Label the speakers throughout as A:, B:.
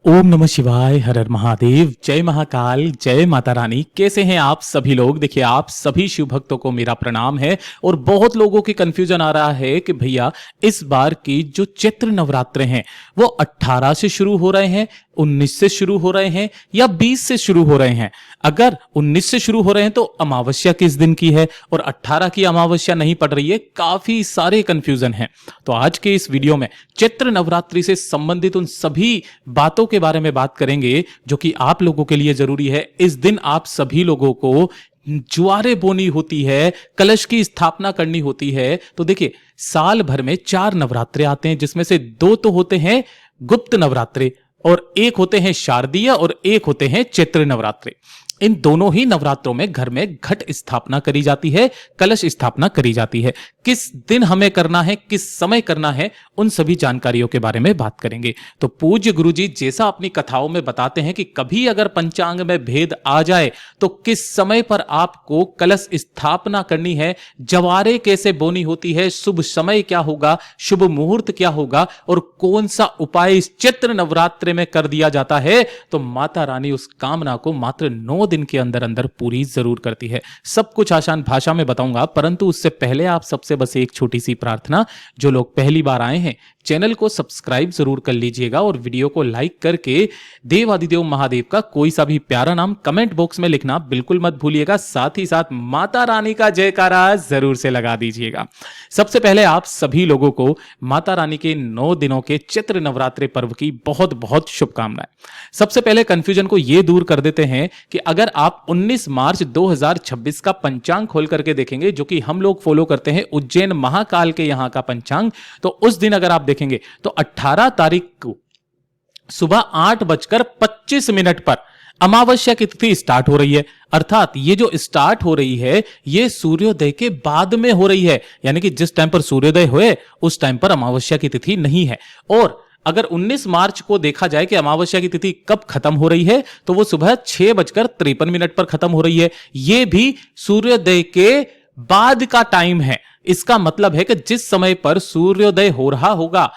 A: ओम नमः शिवाय, हर हर महादेव, जय महाकाल, जय माता रानी। कैसे हैं आप सभी लोग? देखिए, आप सभी शिव भक्तों को मेरा प्रणाम है। और बहुत लोगों की कंफ्यूजन आ रहा है कि भैया इस बार की जो चैत्र नवरात्र हैं वो 18 से शुरू हो रहे हैं, 19 से शुरू हो रहे हैं या 20 से शुरू हो रहे हैं। अगर 19 से शुरू हो रहे हैं तो अमावस्या किस दिन की है और 18 की अमावस्या नहीं पड़ रही है। काफी सारे कंफ्यूजन हैं। तो आज के इस वीडियो में चैत्र नवरात्रि से संबंधित उन सभी बातों के बारे में बात करेंगे जो कि आप लोगों के लिए जरूरी है। इस दिन आप सभी लोगों को ज्वारे बोनी होती है, कलश की स्थापना करनी होती है। तो देखिए, साल भर में 4 नवरात्रे आते हैं, जिसमें से 2 तो होते हैं गुप्त नवरात्रे और एक होते हैं शारदीय और एक होते हैं चैत्र नवरात्रे। इन दोनों ही नवरात्रों में घर में घट स्थापना करी जाती है, कलश स्थापना करी जाती है। किस दिन हमें करना है, किस समय करना है, उन सभी जानकारियों के बारे में बात करेंगे। तो पूज्य गुरुजी जैसा अपनी कथाओं में बताते हैं कि कभी अगर पंचांग में भेद आ जाए तो किस समय पर आपको कलश स्थापना करनी है, जवारे कैसे बोनी होती है, शुभ समय क्या होगा, शुभ मुहूर्त क्या होगा और कौन सा उपाय इस चैत्र नवरात्र में कर दिया जाता है, तो माता रानी उस कामना को मात्र 9 दिन के अंदर अंदर पूरी जरूर करती है। सब कुछ आसान भाषा में बताऊंगा, परंतु उससे पहले आप सबसे बस एक छोटी सी प्रार्थना। जो लोग पहली बार आए हैं चैनल को सब्सक्राइब जरूर कर लीजिएगा और वीडियो को लाइक करके देवादिदेव महादेव का कोई सा भी प्यारा नाम कमेंट बॉक्स में लिखना बिल्कुल मत भूलिएगा। साथ ही साथ माता रानी का जयकारा जरूर से लगा दीजिएगा। सबसे पहले आप सभी लोगों को माता रानी के 9 दिनों के चैत्र नवरात्रि पर्व की बहुत बहुत शुभकामनाएं। सबसे पहले कंफ्यूजन को यह दूर कर देते हैं कि अगर आप 19 मार्च 2026 का पंचांग खोल करके देखेंगे, जो कि हम लोग फॉलो करते हैं उज्जैन महाकाल के यहां का पंचांग, तो उस दिन अगर आप देखेंगे तो 18 तारीख को सुबह 8:25 पर अमावस्या की तिथि स्टार्ट हो रही है। अर्थात ये जो स्टार्ट हो रही है ये सूर्योदय के बाद में हो रही है, यानी कि जिस टाइम पर सूर्योदय हुए उस टाइम पर अमावस्या की तिथि नहीं है। और अगर 19 मार्च को देखा जाए कि अमावस्या की तिथि कब खत्म हो रही है, तो वो सुबह 6:53 पर खत्म हो रही है। यह भी सूर्योदय के बाद का टाइम है। इसका मतलब है कि जिस समय पर सूर्योदय हो रहा होगा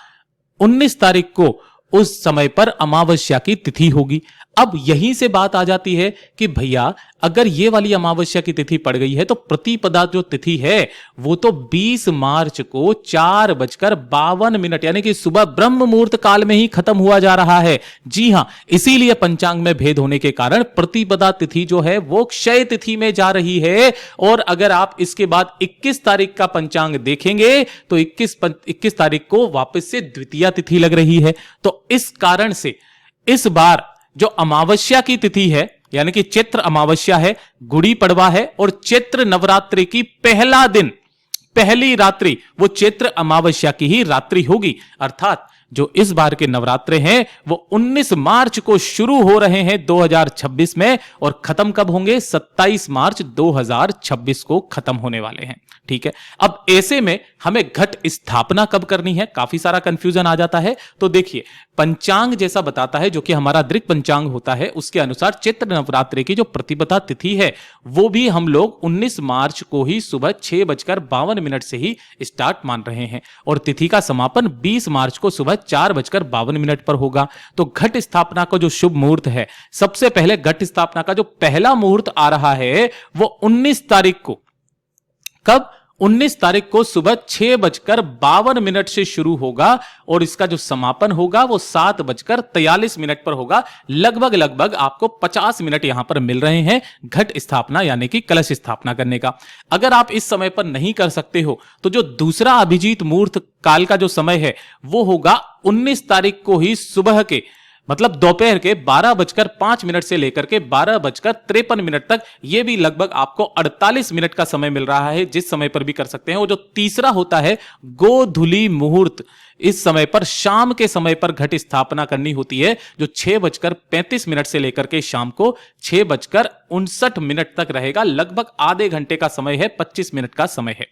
A: 19 तारीख को, उस समय पर अमावस्या की तिथि होगी। अब यहीं से बात आ जाती है कि भैया अगर ये वाली अमावस्या की तिथि पड़ गई है तो प्रतिपदा जो तिथि है वो तो 20 मार्च को 4:52 यानी कि सुबह ब्रह्म मुहूर्त काल में ही खत्म हुआ जा रहा है। जी हां, इसीलिए पंचांग में भेद होने के कारण प्रतिपदा तिथि जो है वो क्षय तिथि में जा रही है। और अगर आप इसके बाद 21 तारीख का पंचांग देखेंगे तो 21 तारीख को वापस से द्वितीया तिथि लग रही है। तो इस कारण से इस बार जो अमावस्या की तिथि है, यानी कि चैत्र अमावस्या है, गुड़ी पड़वा है और चैत्र नवरात्रि की पहला दिन, पहली रात्रि वो चैत्र अमावस्या की ही रात्रि होगी। अर्थात जो इस बार के नवरात्रे हैं वो 19 मार्च को शुरू हो रहे हैं 2026 में और खत्म कब होंगे? 27 मार्च 2026 को खत्म होने वाले हैं। ठीक है, अब ऐसे में हमें घट स्थापना कब करनी है, काफी सारा कंफ्यूजन आ जाता है। तो देखिए, पंचांग जैसा बताता है, जो कि हमारा दृक पंचांग होता है, उसके अनुसार चैत्र नवरात्रि की जो प्रतिपदा तिथि है वो भी हम लोग 19 मार्च को ही सुबह 6:52 से ही स्टार्ट मान रहे हैं और तिथि का समापन 20 मार्च को सुबह 4:52 पर होगा। तो घट स्थापना का जो शुभ मुहूर्त है, सबसे पहले घट स्थापना का जो पहला मुहूर्त आ रहा है वो 19 तारीख को, कब? 19 तारीख को सुबह 6:52 से शुरू होगा और इसका जो समापन होगा वो 7:43 पर होगा। लगभग आपको 50 मिनट यहां पर मिल रहे हैं घट स्थापना यानी कि कलश स्थापना करने का। अगर आप इस समय पर नहीं कर सकते हो तो जो दूसरा अभिजीत मुहूर्त काल का जो समय है वो होगा 19 तारीख को ही सुबह के, मतलब दोपहर के 12:05 से लेकर के 12:53 तक। यह भी लगभग आपको 48 मिनट का समय मिल रहा है, जिस समय पर भी कर सकते हैं। और जो तीसरा होता है गोधूली मुहूर्त, इस समय पर शाम के समय पर घट स्थापना करनी होती है, जो 6:35 से लेकर के शाम को 6:59 तक रहेगा। लगभग आधे घंटे का समय है, 25 मिनट का समय है।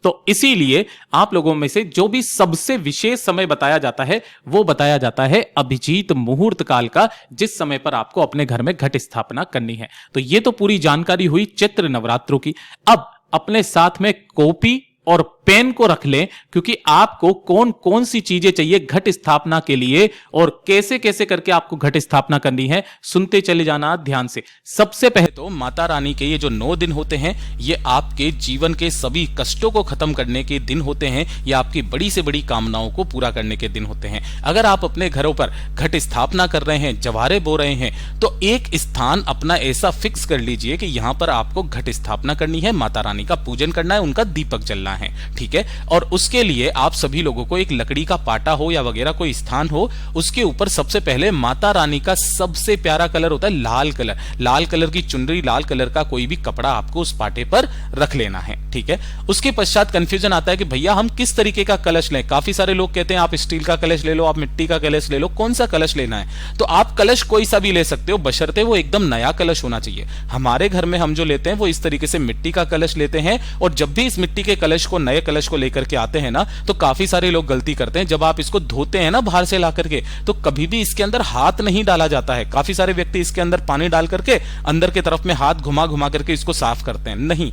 A: तो इसीलिए आप लोगों में से जो भी सबसे विशेष समय बताया जाता है वो बताया जाता है अभिजीत मुहूर्त काल का, जिस समय पर आपको अपने घर में घट स्थापना करनी है। तो ये तो पूरी जानकारी हुई चैत्र नवरात्रों की। अब अपने साथ में कॉपी और पेन को रख लें, क्योंकि आपको कौन कौन सी चीजें चाहिए घट स्थापना के लिए और कैसे कैसे करके आपको घट स्थापना करनी है, सुनते चले जाना ध्यान से। सबसे पहले तो माता रानी के ये जो 9 दिन होते हैं, ये आपके जीवन के सभी कष्टों को खत्म करने के दिन होते हैं, या आपकी बड़ी से बड़ी कामनाओं को पूरा करने के दिन होते हैं। अगर आप अपने घरों पर घट स्थापना कर रहे हैं, जवारे बो रहे हैं, तो एक स्थान अपना ऐसा फिक्स कर लीजिए कि यहां पर आपको घट स्थापना करनी है, माता रानी का पूजन करना है, उनका दीपक जलना है, ठीक है। और उसके लिए आप सभी लोगों को एक लकड़ी का पाटा हो या वगैरह कोई स्थान हो, उसके ऊपर सबसे पहले माता रानी का सबसे प्यारा कलर होता है लाल कलर, लाल कलर की चुनरी, लाल कलर का कोई भी कपड़ा आपको उस पाटे पर रख लेना है, ठीक है। उसके पश्चात कंफ्यूजन आता है कि भैया हम किस तरीके का कलश लें। काफी सारे लोग कहते हैं आप स्टील का कलश ले लो, आप मिट्टी का कलश ले लो, कौन सा कलश लेना है। तो आप कलश कोई सा भी ले सकते हो, बशर्ते वो एकदम नया कलश होना चाहिए। हमारे घर में हम जो लेते हैं वो इस तरीके से मिट्टी का कलश लेते हैं, और जब भी इस मिट्टी के कलश को, नए कलश को लेकर के आते हैं ना, तो काफी सारे लोग गलती करते हैं। जब आप इसको धोते हैं ना बाहर से ला करके, तो कभी भी इसके अंदर हाथ नहीं डाला जाता है। काफी सारे व्यक्ति इसके अंदर पानी डाल करके अंदर के तरफ में हाथ घुमा घुमा करके इसको साफ करते हैं। नहीं,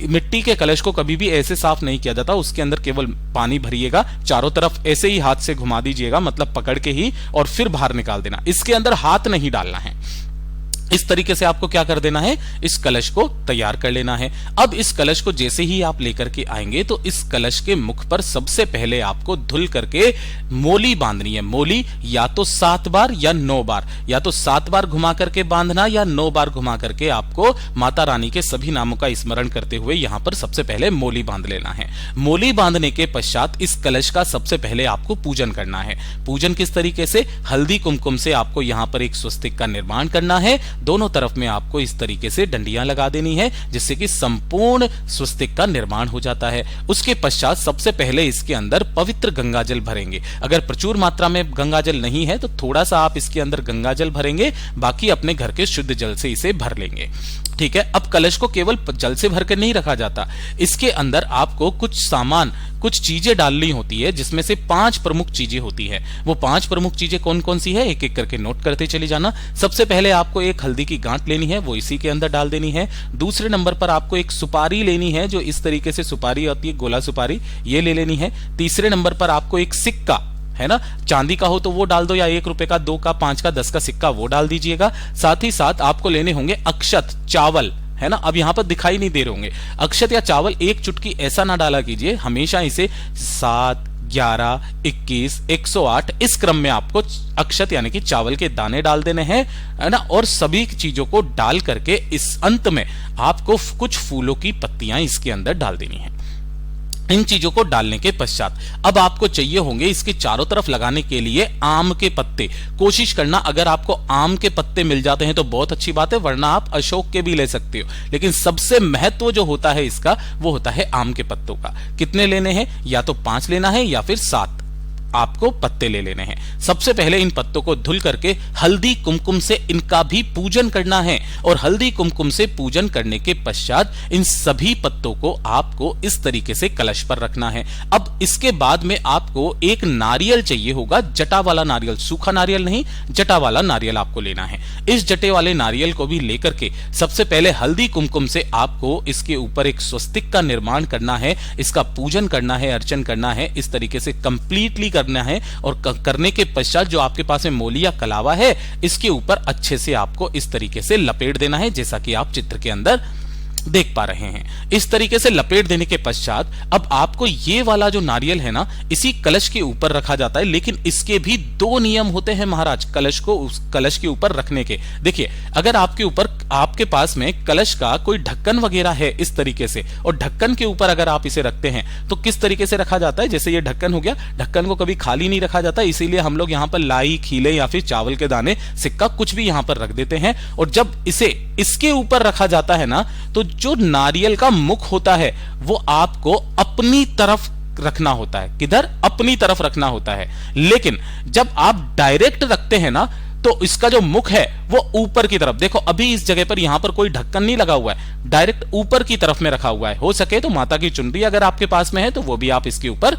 A: मिट्टी के कलश को कभी भी ऐसे साफ नहीं किया जाता। उसके अंदर केवल पानी भरिएगा, चारों तरफ ऐसे ही हाथ से घुमा दीजिएगा, मतलब पकड़ के ही, और फिर बाहर निकाल देना। इसके अंदर हाथ नहीं डालना है। इस तरीके से आपको क्या कर देना है, इस कलश को तैयार कर लेना है। अब इस कलश को जैसे ही आप लेकर के आएंगे, तो इस कलश के मुख पर सबसे पहले आपको धुल करके मोली बांधनी है। मोली या तो 7 बार या 9 बार, या तो 7 बार घुमा करके बांधना या 9 बार घुमा करके आपको माता रानी के सभी नामों का स्मरण करते हुए यहां पर सबसे पहले मोली बांध लेना है। मोली बांधने के पश्चात इस कलश का सबसे पहले आपको पूजन करना है। पूजन किस तरीके से, हल्दी कुमकुम से आपको यहां पर एक स्वस्तिक का निर्माण करना है। दोनों तरफ में आपको इस तरीके से डंडियां लगा देनी है, जिससे कि संपूर्ण स्वस्तिक का निर्माण हो जाता है। उसके पश्चात सबसे पहले इसके अंदर पवित्र गंगाजल भरेंगे। अगर प्रचुर मात्रा में गंगाजल नहीं है तो थोड़ा सा आप इसके अंदर गंगाजल भरेंगे, बाकी अपने घर के शुद्ध जल से इसे भर लेंगे, ठीक है। अब कलश को केवल जल से भरकर नहीं रखा जाता, इसके अंदर आपको कुछ सामान, कुछ चीजें डालनी होती है, जिसमें से 5 प्रमुख चीजें होती है। वो 5 प्रमुख चीजें कौन कौन सी है, एक एक करके नोट करते चले जाना। सबसे पहले आपको एक हल्दी की गांठ लेनी है, वो इसी के अंदर डाल देनी है। दूसरे नंबर पर आपको एक सुपारी लेनी है, जो इस तरीके से सुपारी होती है, गोला सुपारी, ये ले लेनी है। तीसरे नंबर पर आपको एक सिक्का है ना, चांदी का हो तो वो डाल दो, या 1 रुपए का, 2 का, 5 का, 10 का सिक्का वो डाल दीजिएगा। साथ ही साथ आपको लेने होंगे अक्षत, चावल, है ना। अब यहां पर दिखाई नहीं दे रहे होंगे अक्षत या चावल, एक चुटकी ऐसा ना डाला कीजिए, हमेशा इसे 7, 11, 21, 108 इस क्रम में आपको अक्षत यानी कि चावल के दाने डाल देने हैं, है ना। और सभी चीजों को डाल करके इस अंत में आपको कुछ फूलों की पत्तियां इसके अंदर डाल देनी है। इन चीजों को डालने के पश्चात अब आपको चाहिए होंगे इसके चारों तरफ लगाने के लिए आम के पत्ते। कोशिश करना, अगर आपको आम के पत्ते मिल जाते हैं तो बहुत अच्छी बात है, वरना आप अशोक के भी ले सकते हो। लेकिन सबसे महत्व जो होता है इसका, वो होता है आम के पत्तों का। कितने लेने हैं, या तो 5 लेना है या फिर 7 आपको पत्ते ले लेने हैं। सबसे पहले इन पत्तों को धुल करके हल्दी कुमकुम से इनका भी पूजन करना है, और हल्दी कुमकुम से पूजन करने के पश्चात इन सभी पत्तों को आपको इस तरीके से कलश पर रखना है। अब इसके बाद में आपको एक नारियल चाहिए होगा, जटा वाला नारियल, सूखा नारियल नहीं, जटा वाला नारियल आपको लेना है। इस जटे वाले नारियल को भी लेकर के सबसे पहले हल्दी कुमकुम से आपको इसके ऊपर एक स्वस्तिक का निर्माण करना है, इसका पूजन करना है, अर्चन करना है, इस तरीके से कंप्लीटली करना है। और करने के पश्चात जो आपके पास में मोली या कलावा है, इसके ऊपर अच्छे से आपको इस तरीके से लपेट देना है, जैसा कि आप चित्र के अंदर देख पा रहे हैं। इस तरीके से लपेट देने के पश्चात अब आपको ये वाला जो नारियल है ना, इसी कलश के ऊपर रखा जाता है। लेकिन इसके भी 2 नियम होते हैं महाराज, कलश को उस कलश के ऊपर रखने के। देखिए, अगर आपके पास में कलश का कोई ढक्कन वगैरह है इस तरीके से, और ढक्कन के ऊपर अगर आप इसे रखते हैं तो किस तरीके से रखा जाता है, जैसे ये ढक्कन हो गया, ढक्कन को कभी खाली नहीं रखा जाता, इसीलिए हम लोग यहाँ पर लाई, खीले या फिर चावल के दाने, सिक्का कुछ भी यहाँ पर रख देते हैं। और जब इसे इसके ऊपर रखा जाता है ना, तो जो नारियल का मुख होता है वो आपको अपनी तरफ रखना होता है। किधर, अपनी तरफ रखना होता है। लेकिन जब आप डायरेक्ट रखते हैं ना, तो इसका जो मुख है वो ऊपर की तरफ, देखो अभी इस जगह पर यहां पर कोई ढक्कन नहीं लगा हुआ है, डायरेक्ट ऊपर की तरफ में रखा हुआ है। हो सके तो माता की चुनरी अगर आपके पास में है तो वो भी आप इसके ऊपर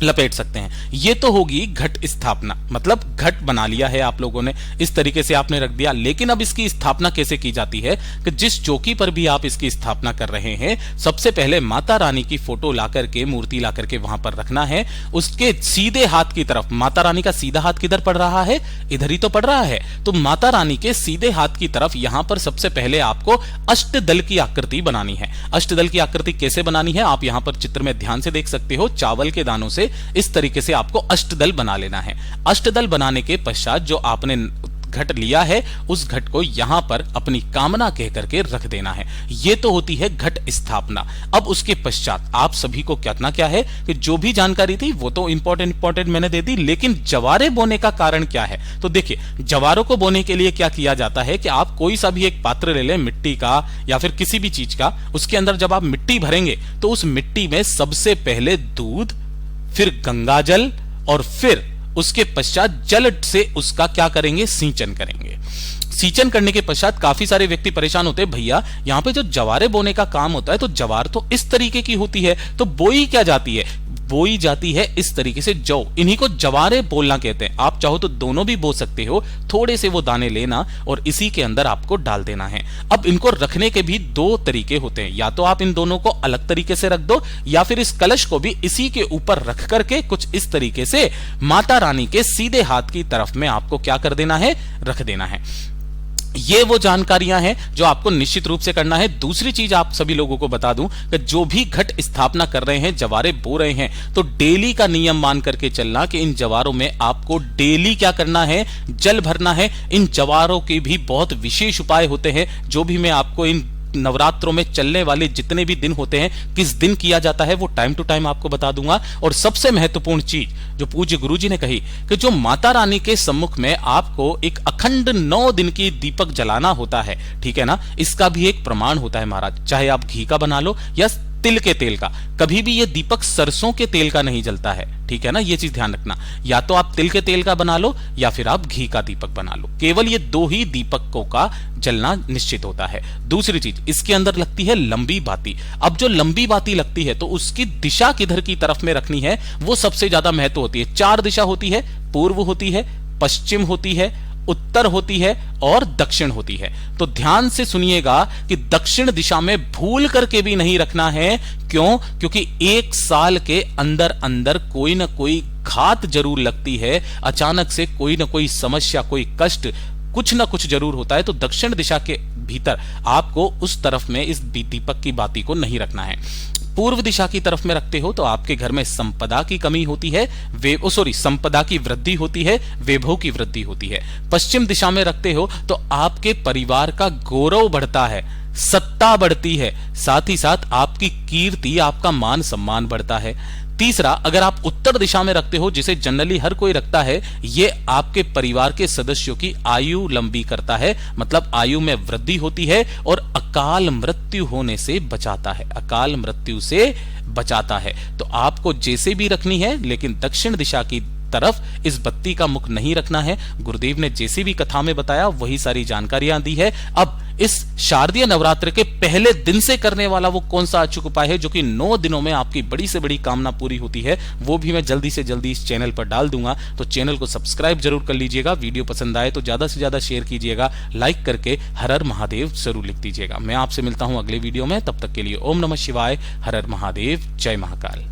A: लपेट सकते हैं। ये तो होगी घट स्थापना, मतलब घट बना लिया है आप लोगों ने, इस तरीके से आपने रख दिया। लेकिन अब इसकी स्थापना कैसे की जाती है कि जिस चौकी पर भी आप इसकी स्थापना कर रहे हैं, सबसे पहले माता रानी की फोटो लाकर के, मूर्ति लाकर के वहां पर रखना है। उसके सीधे हाथ की तरफ, माता रानी का सीधा हाथ किधर पड़ रहा है, इधर ही तो पड़ रहा है, तो माता रानी के सीधे हाथ की तरफ यहां पर सबसे पहले आपको अष्टदल की आकृति बनानी है। अष्टदल की आकृति कैसे बनानी है, आप यहां पर चित्र में ध्यान से देख सकते हो। चावल के दानों से इस तरीके से आपको अष्टदल बना लेना है। अष्टदल बनाने के पश्चात जो आपने घट लिया है, उस घट को यहां पर अपनी कामना कह करके रख देना है। यह तो होती है घट स्थापना। अब उसके पश्चात आप सभी को कहना क्या है कि जो भी जानकारी थी वो तो इंपॉर्टेंट मैंने दे दी, लेकिन जवारे बोने का कारण क्या है। तो देखिए, जवारों को बोने के लिए क्या किया जाता है कि आप कोई सा भी एक पात्र ले लें, मिट्टी का या फिर किसी भी चीज का, उसके अंदर जब आप मिट्टी भरेंगे तो उस मिट्टी में सबसे पहले दूध, फिर गंगाजल और फिर उसके पश्चात जल से उसका क्या करेंगे, सिंचन करेंगे। सिंचन करने के पश्चात काफी सारे व्यक्ति परेशान होते हैं, भैया यहां पे जो जवारे बोने का काम होता है तो जवार तो इस तरीके की होती है, तो बोई क्या जाती है, बोई जाती है इस तरीके से जौ, इन्हीं को जवारे बोलना कहते हैं। आप चाहो तो दोनों भी बो सकते हो, थोड़े से वो दाने लेना और इसी के अंदर आपको डाल देना है। अब इनको रखने के भी दो तरीके होते हैं, या तो आप इन दोनों को अलग तरीके से रख दो, या फिर इस कलश को भी इसी के ऊपर रख करके कुछ इस तरीके से माता रानी के सीधे हाथ की तरफ में आपको क्या कर देना है, रख देना है। ये वो जानकारियां हैं जो आपको निश्चित रूप से करना है। दूसरी चीज आप सभी लोगों को बता दूं कि जो भी घट स्थापना कर रहे हैं, जवारे बो रहे हैं, तो डेली का नियम मान करके चलना कि इन जवारों में आपको डेली क्या करना है, जल भरना है। इन जवारों के भी बहुत विशेष उपाय होते हैं, जो भी मैं आपको इन नवरात्रों में चलने वाले जितने भी दिन होते हैं, किस दिन किया जाता है, वो टाइम टू टाइम आपको बता दूंगा। और सबसे महत्वपूर्ण चीज जो पूज्य गुरुजी ने कही कि जो माता रानी के सम्मुख में आपको एक अखंड 9 दिन की दीपक जलाना होता है, ठीक है ना, इसका भी एक प्रमाण होता है महाराज। चाहे आप घी का बना लो या तिल के तेल का, कभी भी ये दीपक सरसों के तेल का नहीं जलता है, ठीक है ना, ये चीज ध्यान रखना। या तो आप तिल के तेल का बना लो या फिर आप घी का दीपक बना लो, केवल ये दो ही दीपकों का जलना निश्चित होता है। दूसरी चीज, इसके अंदर लगती है लंबी बाती। अब जो लंबी बाती लगती है तो उसकी दिशा किधर की तरफ में रखनी है, वो सबसे ज्यादा महत्व होती है। 4 दिशा होती है, पूर्व होती है, पश्चिम होती है, उत्तर होती है और दक्षिण होती है। तो ध्यान से सुनिएगा कि दक्षिण दिशा में भूल करके भी नहीं रखना है। क्यों? क्योंकि 1 साल के अंदर अंदर कोई ना कोई घात जरूर लगती है, अचानक से कोई ना कोई समस्या, कोई कष्ट, कुछ ना कुछ जरूर होता है। तो दक्षिण दिशा के भीतर आपको उस तरफ में इस दीपक की बाती को नहीं रखना है। पूर्व दिशा की तरफ में रखते हो तो आपके घर में संपदा की कमी होती है, संपदा की वृद्धि होती है, वैभव की वृद्धि होती है। पश्चिम दिशा में रखते हो तो आपके परिवार का गौरव बढ़ता है, सत्ता बढ़ती है, साथ ही साथ आपकी कीर्ति, आपका मान सम्मान बढ़ता है। तीसरा, अगर आप उत्तर दिशा में रखते हो, जिसे जनरली हर कोई रखता है, ये आपके परिवार के सदस्यों की आयु लंबी करता है, मतलब आयु में वृद्धि होती है और अकाल मृत्यु होने से बचाता है, अकाल मृत्यु से बचाता है। तो आपको जैसे भी रखनी है, लेकिन दक्षिण दिशा की तरफ इस बत्ती का मुख नहीं रखना है। गुरुदेव ने जैसी भी कथा में बताया वही सारी जानकारियां दी है। अब इस शारदीय नवरात्र के पहले दिन से करने वाला वो कौन सा अचूक उपाय है जो कि 9 दिनों में आपकी बड़ी से बड़ी कामना पूरी होती है, वो भी मैं जल्दी से जल्दी इस चैनल पर डाल दूंगा। तो चैनल को सब्सक्राइब जरूर कर लीजिएगा, वीडियो पसंद आए तो ज्यादा से ज्यादा शेयर कीजिएगा, लाइक करके हर हर महादेव जरूर लिख दीजिएगा। मैं आपसे मिलता हूं अगले वीडियो में, तब तक के लिए ओम नमः शिवाय, हर हर महादेव, जय महाकाल।